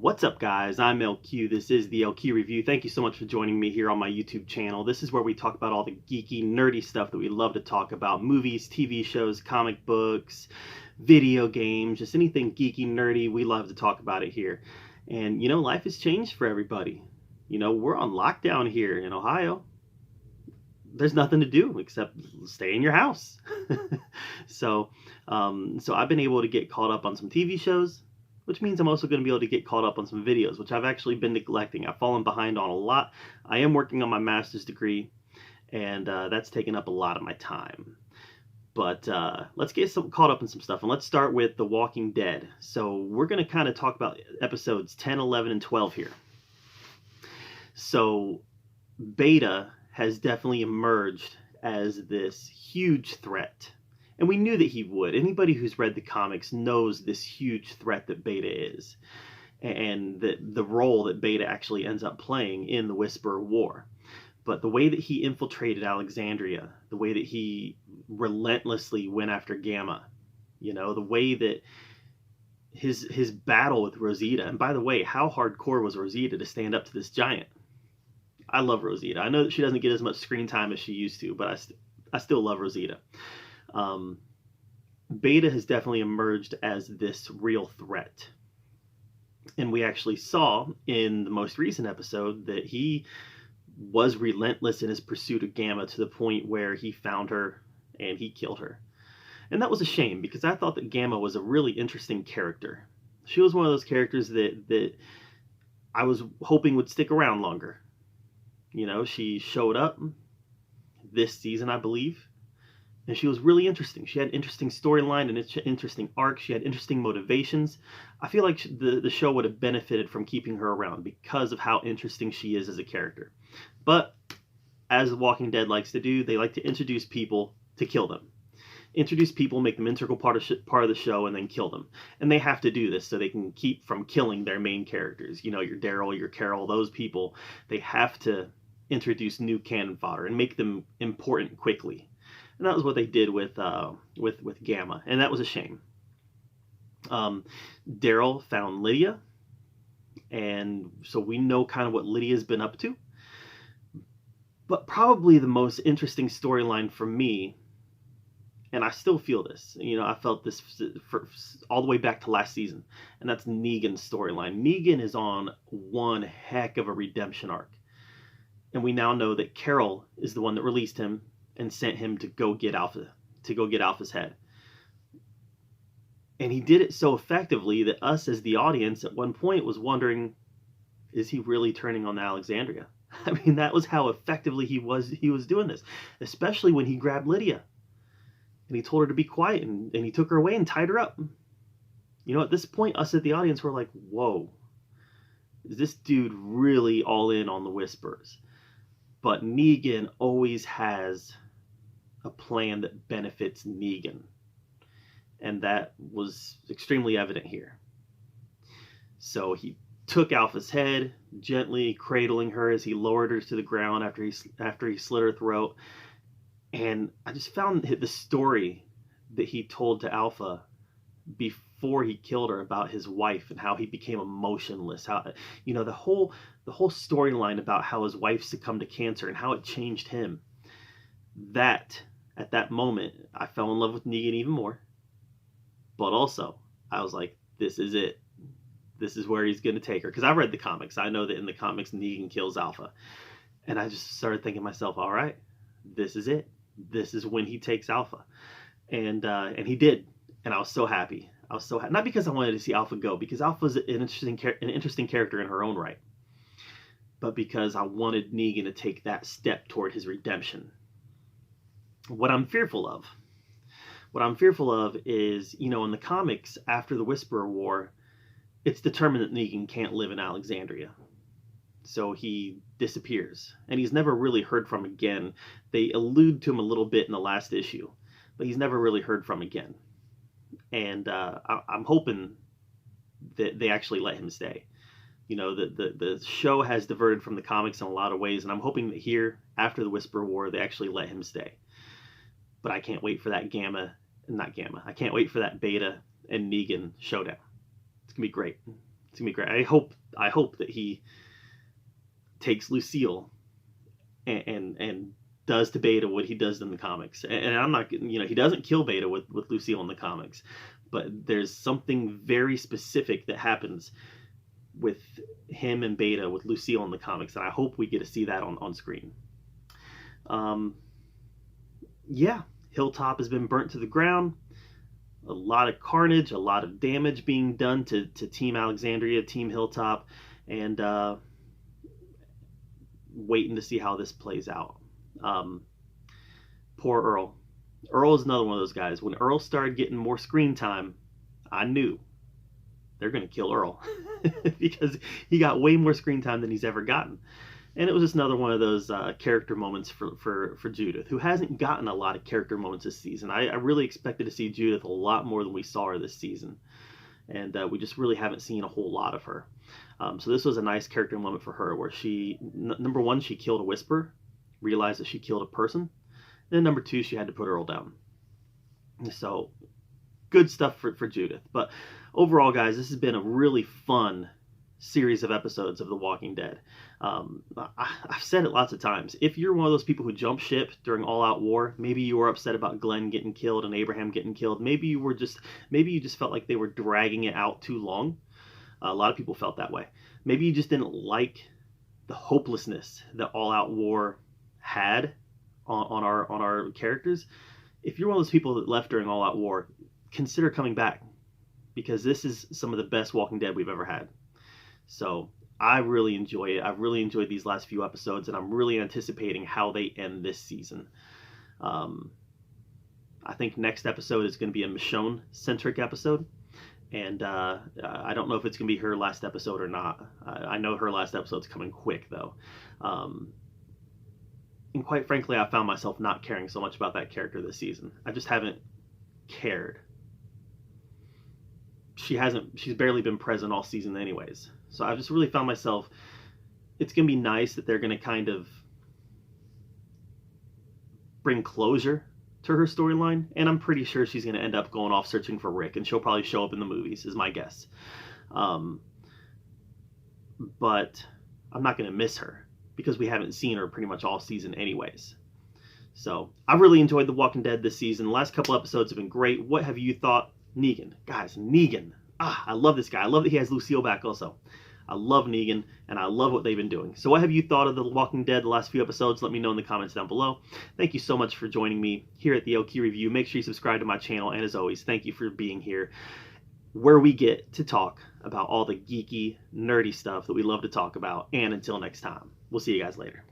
What's up, guys? I'm LQ. This is the LQ Review. Thank you so much for joining me here on my YouTube channel. This is where we talk about all the geeky, nerdy stuff that we love to talk about. Movies, TV shows, comic books, video games, just anything geeky, nerdy, we love to talk about it here. And, life has changed for everybody. We're on lockdown here in Ohio. There's nothing to do except stay in your house. So I've been able to get caught up on some TV shows, which means I'm also going to be able to get caught up on some videos, which I've actually been neglecting. I've fallen behind on a lot. I am working on my master's degree, and that's taken up a lot of my time. But let's get caught up in some stuff, and let's start with The Walking Dead. So we're going to kind of talk about episodes 10, 11, and 12 here. So Beta has definitely emerged as this huge threat. And we knew that he would. Anybody who's read the comics knows this huge threat that Beta is, and the role that Beta actually ends up playing in the Whisperer War. But the way that he infiltrated Alexandria, the way that he relentlessly went after Gamma, the way that his battle with Rosita, and by the way, how hardcore was Rosita to stand up to this giant? I love Rosita. I know that she doesn't get as much screen time as she used to, but I still love Rosita. Beta has definitely emerged as this real threat. And we actually saw in the most recent episode that he was relentless in his pursuit of Gamma to the point where he found her and he killed her. And that was a shame, because I thought that Gamma was a really interesting character. She was one of those characters that I was hoping would stick around longer. She showed up this season, I believe. And she was really interesting. She had an interesting storyline and an interesting arc. She had interesting motivations. I feel like the show would have benefited from keeping her around because of how interesting she is as a character. But as The Walking Dead likes to do, they like to introduce people to kill them. Introduce people, make them integral part of the show, and then kill them. And they have to do this so they can keep from killing their main characters. Your Daryl, your Carol, those people. They have to introduce new cannon fodder and make them important quickly. And that was what they did with Gamma, and that was a shame. Daryl found Lydia, and so we know kind of what Lydia's been up to. But probably the most interesting storyline for me, and I still feel this, I felt this for all the way back to last season, and that's Negan's storyline. Negan is on one heck of a redemption arc, and we now know that Carol is the one that released him and sent him to go get Alpha's head. And he did it so effectively that us as the audience at one point was wondering, is he really turning on Alexandria? I mean, that was how effectively he was doing this, especially when he grabbed Lydia and he told her to be quiet, and he took her away and tied her up. At this point, us at the audience were like, whoa, is this dude really all in on the Whisperers? But Negan always has a plan that benefits Negan. And that was extremely evident here. So he took Alpha's head, gently cradling her as he lowered her to the ground after he slit her throat. And I just found the story that he told to Alpha before he killed her about his wife and how he became emotionless. How the whole storyline about how his wife succumbed to cancer and how it changed him. At that moment, I fell in love with Negan even more. But also, I was like, this is it. This is where he's going to take her. Because I read the comics. I know that in the comics, Negan kills Alpha. And I just started thinking to myself, all right, this is it. This is when he takes Alpha. And he did. And I was so happy. Not because I wanted to see Alpha go, because Alpha's an interesting character in her own right. But because I wanted Negan to take that step toward his redemption. What I'm fearful of is, in the comics, after the Whisperer War, it's determined that Negan can't live in Alexandria. So he disappears, and he's never really heard from again. They allude to him a little bit in the last issue, but he's never really heard from again. And I'm hoping that they actually let him stay. The show has diverted from the comics in a lot of ways, and I'm hoping that here, after the Whisperer War, they actually let him stay. But I can't wait for that I can't wait for that Beta and Negan showdown. It's going to be great. It's gonna be great. I hope that he takes Lucille and does to Beta what he does in the comics. And I'm not, he doesn't kill Beta with Lucille in the comics, but there's something very specific that happens with him and Beta with Lucille in the comics, and I hope we get to see that on screen. Yeah, Hilltop has been burnt to the ground. A lot of carnage, a lot of damage being done to Team Alexandria, Team Hilltop, and waiting to see how this plays out. Poor Earl. Earl is another one of those guys. When Earl started getting more screen time, I knew they're going to kill Earl because he got way more screen time than he's ever gotten. And it was just another one of those character moments for Judith, who hasn't gotten a lot of character moments this season. I really expected to see Judith a lot more than we saw her this season. And we just really haven't seen a whole lot of her. So this was a nice character moment for her where she, number one, she killed a Whisper, realized that she killed a person. And then number two, she had to put Earl down. So good stuff for Judith. But overall, guys, this has been a really fun series of episodes of The Walking Dead. I've said it lots of times. If you're one of those people who jump ship during All Out War, maybe you were upset about Glenn getting killed and Abraham getting killed. Maybe you just felt like they were dragging it out too long. A lot of people felt that way. Maybe you just didn't like the hopelessness that All Out War had on our characters. If you're one of those people that left during All Out War, consider coming back, because this is some of the best Walking Dead we've ever had. So I really enjoy it. I've really enjoyed these last few episodes, and I'm really anticipating how they end this season. I think next episode is going to be a Michonne-centric episode, and I don't know if it's going to be her last episode or not. I know her last episode's coming quick, though. And quite frankly, I found myself not caring so much about that character this season. I just haven't cared. She's barely been present all season anyways. So I've just really found myself, it's going to be nice that they're going to kind of bring closure to her storyline, and I'm pretty sure she's going to end up going off searching for Rick, and she'll probably show up in the movies, is my guess. But I'm not going to miss her, because we haven't seen her pretty much all season anyways. So I've really enjoyed The Walking Dead this season. The last couple episodes have been great. What have you thought? Negan. Guys, Negan. I love this guy. I love that he has Lucille back also. I love Negan, and I love what they've been doing. So what have you thought of The Walking Dead the last few episodes? Let me know in the comments down below. Thank you so much for joining me here at the LQ Review. Make sure you subscribe to my channel, and as always, thank you for being here, where we get to talk about all the geeky, nerdy stuff that we love to talk about. And until next time, we'll see you guys later.